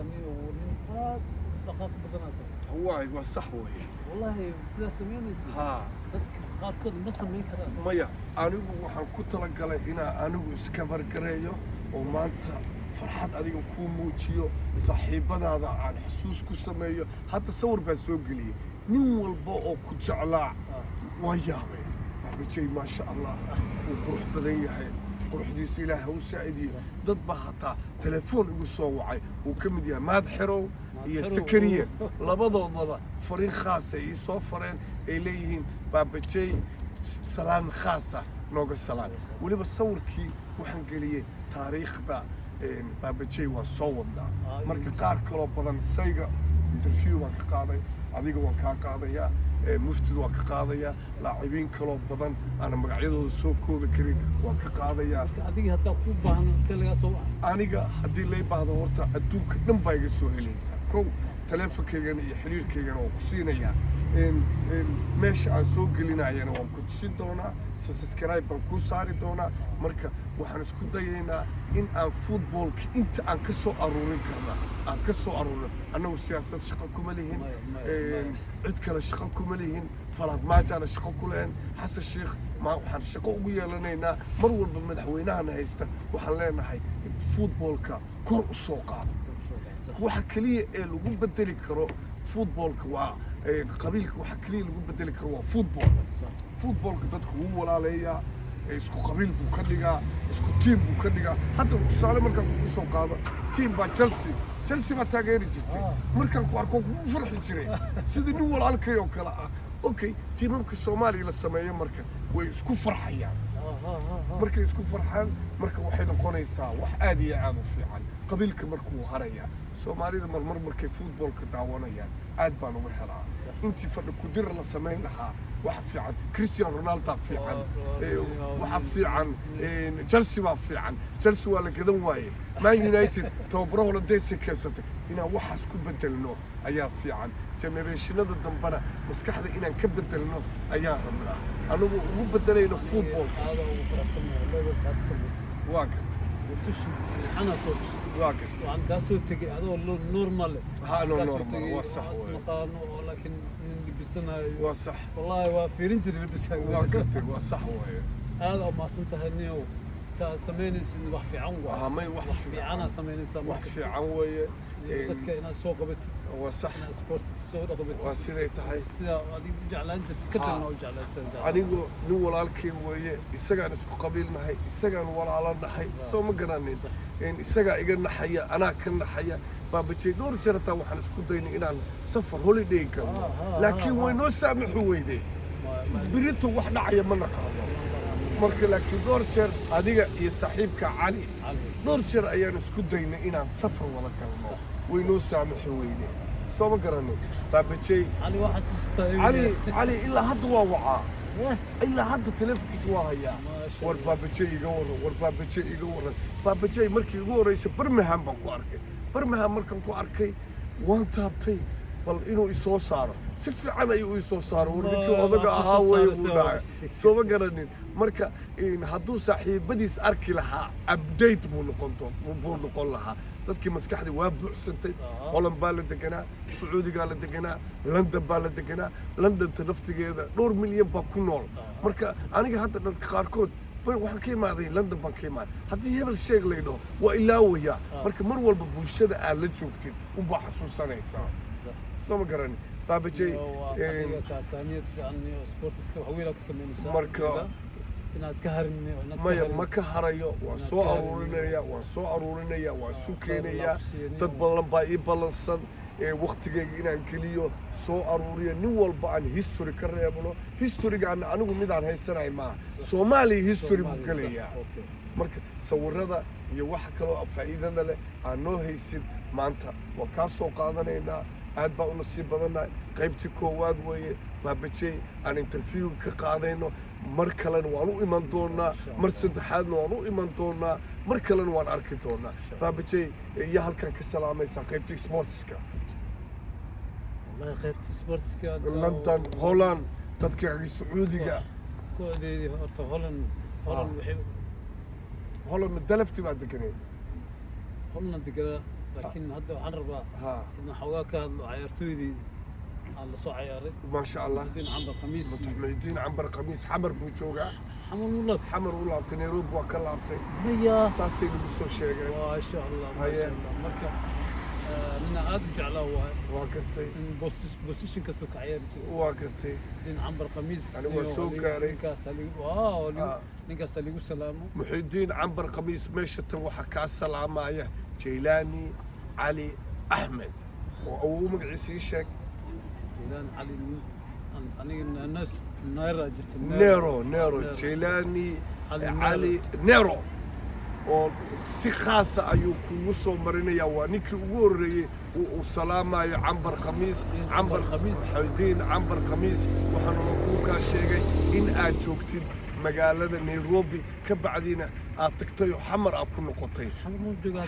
أني ونين دقائق بدناتها هو صح وهي والله سيدا سمينيس ها qaarkood ma samayn karaan maya anigu waxaan ku talagalay inaan anigu iska fargareeyo oo maanta farxad adiga kuu muujiyo saaxiibadaada aan xusuus ku sameeyo hadda sawir baan soo geliyey nin walba oo ku jeclaa waa yaabay babajay maasha allah wuu qurux badan yahay quruxdiisa ilaaha u saacidiyo dad baa hataa telefoon igu soo wacay uu ka mid yahay maad xerow iyo sakariye labadoodaba fariin khaasa ii soo fareen ay leeyihiin babajay salaan khaasa nooga salaan weliba sawirkii waxaan geliyey taariikhda babajay waan soo wadnaa marka qaar kaloo badan sayga interview baan ka qaaday adiga waan kaa qaadayaa muftid waan ka qaadayaa laacibiin kaloo badan aana magacyadooda soo koobi karin waan ka qaadayaa adiga haddaa ku baahno kaligaa soo aniga haddii lay baahdo horta adduunka dhan baa iga soo helaysaa kow teleefonkaygana iyo xiriirkaygana waan ku siinayaa meesha aan soo gelinayana waan ku tusin doonaa subscribe baan kuu saari doonaa marka waxaan isku dayaynaa in aan footballka inta aan ka soo aruurin karna aan ka soo aruurino annagu siyaasad shaqo kuma lihin cid kale shaqo kuma lihin falaad maajaana shaqo ku lehen xasan sheekh waxaan shaqo ugu yeelanaynaa mar walba madaxweynahana haysta waxaan leenahay footballka kor u soo qaado waxa kaliya ee lagu bedeli karo footballka waa qabiilka waxa kaliya lagu bedeli karo waa footballka dadku wuu walaaleeyaa isku qabiil buu ka dhigaa isku tiim buu ka dhigaa hadda tusaale markaan kugu soo qaado tiim baa Chelsea baa taageeri jirtay markaan ku arko kugu farxi jiray sida nin walaalkay oo kale ah okay tiimamka Soomaaliya la sameeyo marka way isku farxayaan markay isku farxaan marka waxay noqonaysaa wax aad iyo aad u fiican qabiilka markuu haraya Soomaalida markay footballka daawanayaan aad baan uga helaa intii fadhi ku dir la sameyn lahaa wax fiican Cristiano Ronaldo fiican waxa fiican Chelsea waa fiican Chelsea waa la gadan waaye Man United tababaro la deysay kaasatay inaan waxaas ku bedelno ayaa fiican generationada dambana maskaxda inaan ka bedelno ayaa rabnaa anagu ugu bedelayno football waa gartay أنا صوت واقف وعن داسو تجي هذا نورمال ها نورمال وصح ولكن بسنا وصح والله وفيرين تلبسها واقف وصح هذا ما صنت هنيو تا سميني سن وحفي عنوا ما وحفي عنا سميني سن وحفي عنوا dadka inaan soo qabat وصح sport soo qabat وسيدي tahay sida adigu jeclaanta fikirkana u jeclaanta anigu nin walaalkay weeye isagaan isku qabiilnahay isagaan walaalanahay soo ma garanin isagaa iga naxaya anaa ka naxaya babajay dhowr jeer taa waxaan isku daynay inaan safar holiday galno laakiin way noo saamaxu weyday birito wax dhacaya ma naqaano marka laakiin dhowr jeer adiga iyo saaxiibka cali dhowr jeer ayaan isku daynay inaan safar wada galno way noo saamaxu weyday soo ma garanin babajay ali waxa xasuustay علي إلا هاد ووعاء إلا هاد تلفكس وهايا والبابتشي يقول والبابتشي يقول بابتشي مركي يقول رئيس برمهام بقواركي برمهام مركم قواركي وانتابتي بل إنه يسوع صار سفي عنا يسوع صار وربك وضع هاوي ولا سو ما قرنين مركا إن هادو صاحي بديس أركي لها أبديت بقول لها dadkii maskaxda waa buuxsantay Holland baa la deganaa Sacuudiga la deganaa London baa la deganaa London naftigeeda dhowr milyan baa ku nool marka aniga hadda dadka qaarkood waxaan ka imaaday London baan ka imaaday haddii hebel sheeg leedo waa ilaawaya marka mar walba bulshada aad la joogtid u baa xasuusanaysaa soo ma garanay babajay taaniyad fiican iyo sportiska wax weyn ka sameynaysaa marka inaad ka harin maya ma ka harayo waan soo aruurinaya waan soo keenaya dad badan baa ii balansan waqtigeyga inaan geliyo soo aruuriyo nin walba aan history ka reebno historygaan anigu midaan haysanahay maaha Soomaaliya history buu galayaa marka sawirada iyo waxa kale oo faa'iidada leh aan noo haysin maanta waan ka soo qaadanaynaa aad baa u nasiib badanahay qaybtii koowaad weeye babajay aan interview ka qaadayno mar kalena waan u iman doonaa mar saddexaadna waan u iman doonaa mar kalena waan arki doonaa babajay iyo halkan ka salaamaysaa qaybtii sportska والله qaybtii sportska London Holland dadka Sacuudiga koodeedii horta Holland waxay Holland dalafti baa deganay Holland deganaa laakiin hadda waxaan rabaa ها inaan xoogaa ka hadlo ciyaartooydii aan la soo ciyaaray ما شاء الله muxudiin cambar khamiis محمدين عنبر قميص حمر بوجوغا xamal mulad حمر ولا نيروبي وكلابتي maya ساسي بسو شيغا ما شاء الله ما هيا. شاء الله marka nina aad u jeclaa waaye واكرتي in position kastoo ka ciyaari jiray واكرتي din cambar khamiis Ani waa soo gaaray. ninkaas ligu salaamo محمدين عنبر قميص مشت وحا كاسلامايا جيلاني علي احمد او مقعسي شك ilaan cali aniga naas naira jirta نيرو جيلاني علي علي نيرو oo si khaasa ayuu kugu soo marinayaa waa ninkii ugu horreeyey uu salaamayo cambar khamiis cambar Khamiis. xaydiin cambar khamiis waxaana kuu kaa sheegay in aad joogtid magaalada nairobi ka bacdiina aad tagtay oo xamar aad ku noqotay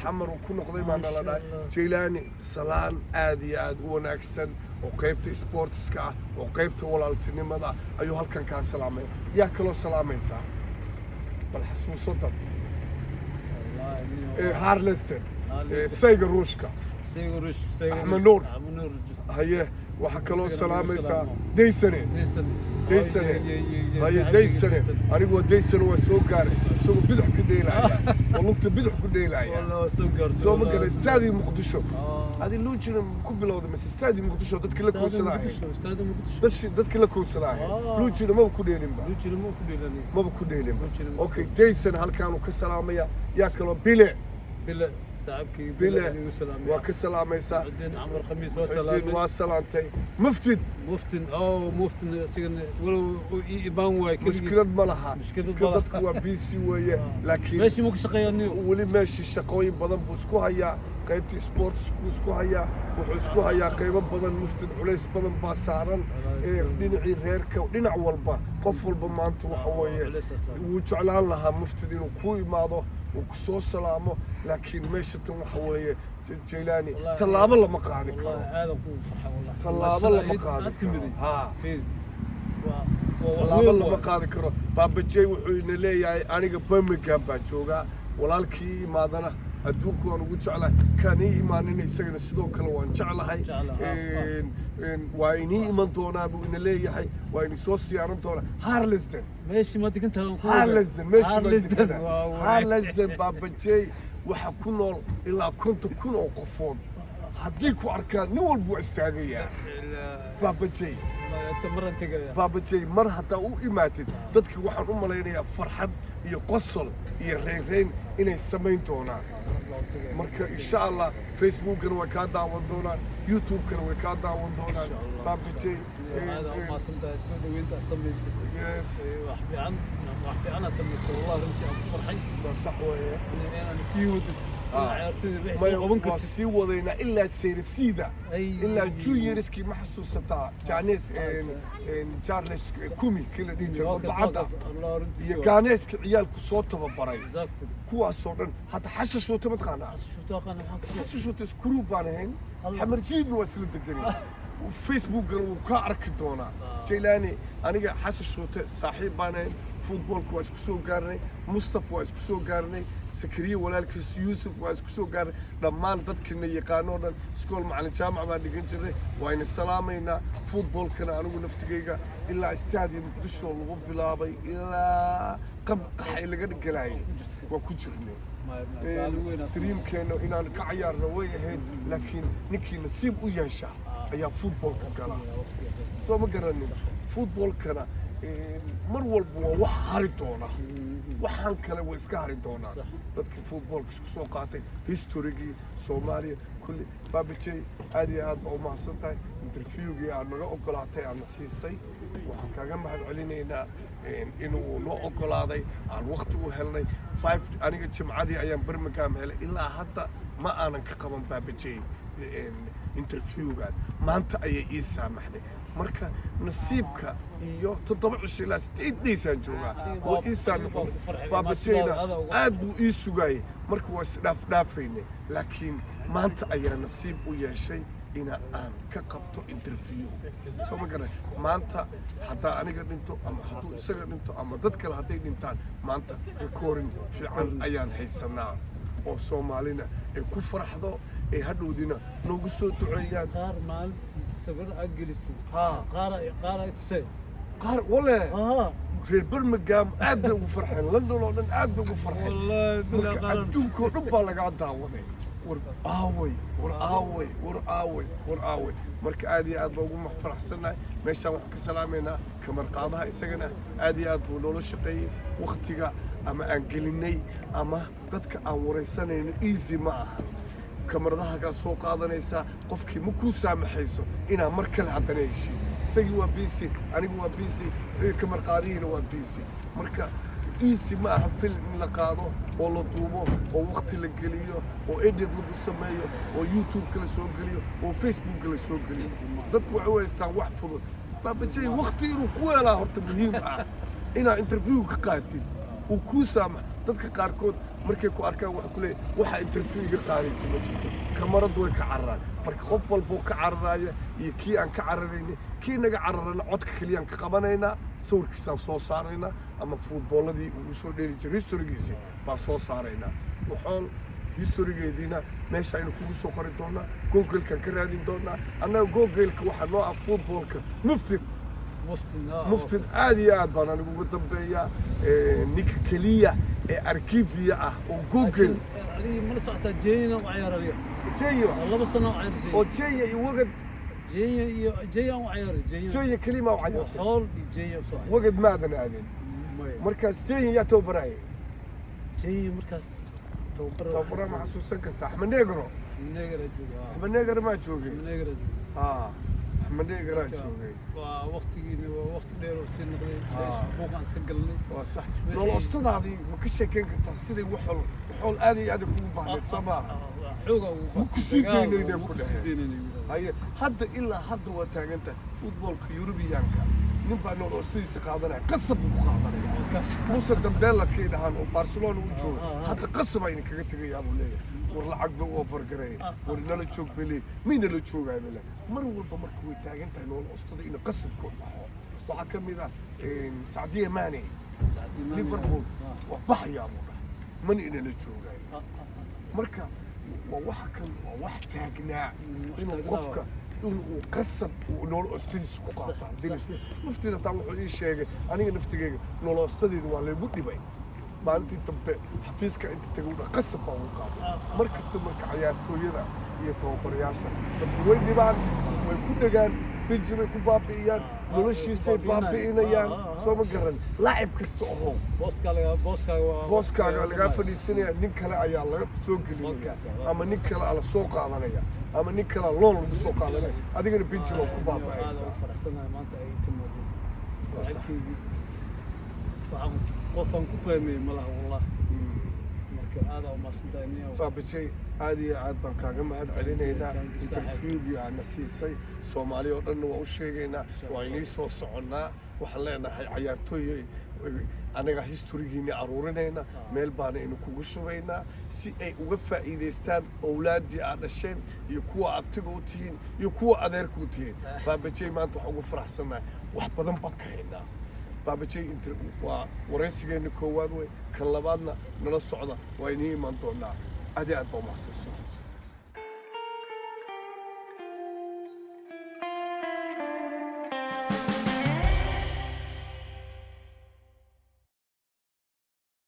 xamar uu ku noqday baa nala dhahay jaylaani salaan aad iyo aad u wanaagsan oo qaybta sportska ah oo qaybta walaaltinimada ayuu halkan kaa salaamaya yaa kaloo salaamaysaa bal xasuuso dad هارلستن سيجر روشكا أحمد نور. هي وحكلو سلاميسا ديسني ديسني هي ديسني أنا هو ديسني وسوكر سو بدح كديلا والله بدح كديلا والله سوكر سو ما كان استادي مقدشو هذه لوجنا كل هذا بس استادي مقدشو دتك لك وسلاهي دتك لك وسلاهي لوجنا ما بكديلين ما بكديلين اوكي ديسن هل كانوا كسلامية ياكلوا بيلي بلا صاحبكي بيلي وكسلاميسا بعدين عمر خميس الدين وسلام وسلامتي مفتد مفتن مفتن سيغن ولو يبان واي مشكلة ما لها مشكلة ما لها. هو بي سي ويا لكن ماشي مو شقياني ولي ماشي شقوين بدن بوسكو هيا قيبتي سبورت سكو هيا وحسكو هيا قيبة بدن مفتن عليس بدن باسارن دينعي غيرك ودينع والبا قف والبا ما انت وحوية وجعلان لها مفتدين وكوي ماضو وكسو سلامه لكن ماشي وحوية جيلاني طلاب الله مقعدك والله هذا هو فرحة والله طلاب الله مقعدك ها فين طلاب الله مقعدك بابا جاي وحوينا ليه أنا برمجان بجوجا walaalkii imaadana adduunku waan ugu jeclahay kan ii imaanin isagana sidoo kale waan jeclahay waa inii iman doonaa buu ina leeyahay waa ini soo siyaaran doonaa Harlesden ماشي ما دقنت Harlesden Harlesden baabajey waxa ku nool ilaa 50,000 oo qofood haddii ku arkaan nin walba istaagayaa baabajey baabajey mar haddaa u imaatid dadki waxaan u malaynayaa farxad iyo qosol iyo reereyn inay samayn doonaan marka insha Allah Facebookana way ka daawan doonaan YouTube-kana way ka daawan doonaan baabajey هذا ما سمعت سوي وانت سميت وحفي انا سميت والله انت فرحي صح وياه انا نسيود ما sii wadayna ilaa seerisiida ilaa juniorskii ma xasuusataa Janice Charles Kumi kila dhiijay wadacada iyo Ganeska ciyaalku soo tababaray kuwaasoo dhan hada xashashoota ma taqaanaa xashashoota group baan ahayn xamarjiidna waa isla deganay Facebook-gana wuu ka arki doonaa Jaylaani aniga xashashoota saaxiib baan ahayn footballku waa isku soo gaarnay Mustafa waa isku soo gaarnay Sakariya walaalkiis Yusuf waa isku soo gaarnay dhammaan dadkina yaqaano dhan iskool macallin jaamac baan dhigan jirnay waayna salaamayna footballkana anigu naftigayga ilaa istaadi Muqdisho lagu bilaabay ilaa qaxay laga dhigalay waa ku jirnay dreamkeena inaan ka ciyaarno way ahayd laakiin ninkii nasiib u yeesha ayaa footballka gala soo ma garanin footballkana mar walba waa wax hari doona waxaan kale way iska hari doonaa dadka footballka isku soo qaatay historigii Soomaaliya kulli baabajey aad iyo aad u mahadsan tahay interviewgii aad naga ogolaatay aan siisay waxaan kaaga mahadcelinaynaa inuu noo ogolaaday aan waqti u helnay 5 aniga jimcadii ayaan Birmingham helay ilaa hadda ma aanan ka qaban baabajey interviewgan maanta ayay ii saamaxday marka nasiibka iyo 7 cisho ilaa 8 days aan joogaa oo ii saamaxday baabajeyna aad buu ii sugayay marka waa isdhaafdhaafaynay laakiin maanta ayaa nasiib u yeeshay ina aan ka qabto interview soo ma garan maanta haddaa aniga dhinto ama hadduu isaga dhinto ama dad kale hadday dhintaan maanta recording fiican ayaan haysanaa oo Soomaalina ay ku faraxdo ay hadhowdina noogu soo duceeyaan qaar maalintii sawir aad gelisay ها qaar ay tusay قار ولا ها reer Birmingham aad bay ugu farxeen London oo dhan aad bay ugu farxeen wallahi bila marka qaar adduunka oo dhan baa laga daawaday war aaway marka aad iyo aad baa ugu faraxsanahay meeshaan waxaan ka salaameynaa kamar qaadaha isagana aad iyo aad buu noola shaqeeyey waqtiga ama aan gelinay ama dadka aan waraysanayno easy ma aha kamaradaha kaa soo qaadanaysaa qofkii ma kuu saamaxayso inaa mar kale haddana heshiin isagii waa busy anigu waa busy kamar qaadihiina waa busy marka easy ma aha film in la qaado oo la duubo oo waqti la geliyo oo edit lagu sameeyo oo youtube la soo geliyo oo facebook la soo geliyo dadku waxay u haystaan wax fudud baabajay waqti inuu ku helaa horta muhiim ah inaa interview ka qaatid uu kuu saamax dadka qaarkood markay ku arkaan wax ku leeyahay waxa interview iga qaadaysa ma jirto kamaradu way ka cararaan marka qof walboo ka cararaya iyo kii aan ka cararaynin kii naga cararana codka keliyaan ka qabanaynaa sawirkiisaan soo saaraynaa ama futbooladii uu soo dheeli jiray historigiisii baan soo saaraynaa waxaan historigeediina meesha aynu kugu soo qori doonaa google-kan ka raadin doonaa annaga google-ka waxaa noo ah futboolka muftin aad iyo aad baan anigu ugu dambeeyaa ninka keliya ee arkiifiya ah oo google adiga ma la socotaa jeeyna u ciyaaraya jeeyo laba sano u ciyaar oo jeeya iyo wagad jeeya u ciyaar jeeya kelima u ciyaartay xool iyo jeeya soo wagad maadan aadin markaas jeeya yaa tababaraya jeeya markaas tababara ma xasuusan kartaa axmed neegro axmed neegro maa joogay أحمد يقرأ شوقي. ووقتي ووقت دير وسين نقلي بوق عن سجلني. صح. لو أستاذ هذه مكشة كان كتحسدي وحول هذه كل بعض صباح. حوجة مكسيدين اللي كلها. هاي حد إلا حد وتاج أنت فوتبول كيوروبيان كان. نبغى نقول أستاذ سقاطنا قصب مقاطنا. موسى دمبلا كده عن برشلونة وجو. حتى قصب عينك كده يا أبو ليه. والله عقبه وفر قريه ورنا له تشوك بلي مين اللي تشوك عمله مر والبا markuu taagantahay nool ostada in qasab ku dhaxo waxa kamida Saadiya Mane Liverpool wa baxaya man in la joogay marka waxa kan wax taagnaa inuu qofka inuu qasab nool ostadiisa ku qaato dilis naftida taa wuxuu ii sheegay aniga naftigeyga nool ostadeedu waa leegu dhibay maalintii dambe xafiiska inta tagawda qasab baa ugu qaaday mar kasta marka ciyaartooyada iyo tababarayaasha dadku way dhibaan way ku dhagaan benji bay ku baabi'iyaan noloshiisay baabi'inayaan soo ma garan laacib kasta oo booskaaga lagaa fadhiisanaya nin kale ayaa laga soo gelinaya ama nin kale ala soo qaadanaya ama nin kale loon lagu soo qaadanaya adigana benji baa ku baabi'aysa qofan ku fahmay malaha wallah marka aad oo maasntaaniyo baabajay aad iyo aad baan kaaga mahad celinaynaa interviewgii aan siisay Soomaaliya oo dhan waa u sheegaynaa waa inay soo soconnaa waxaan leenahay ciyaartooy anaga historigiina aruurinayna meel baan inuu kugu shubaynaa si ay uga faa'iideystaan awlaadii aad dhasheen iyo kuwa abtiga u tihiin iyo kuwa adeerka u tihiin baabajay maanta waxaan ugu faraxsanahay wax badan baan ka haynaa baabajay waa waraysigeena koowaad way kan labaadna nala socda waa inii imaan doonaa aad iyo aad baa u mahadsan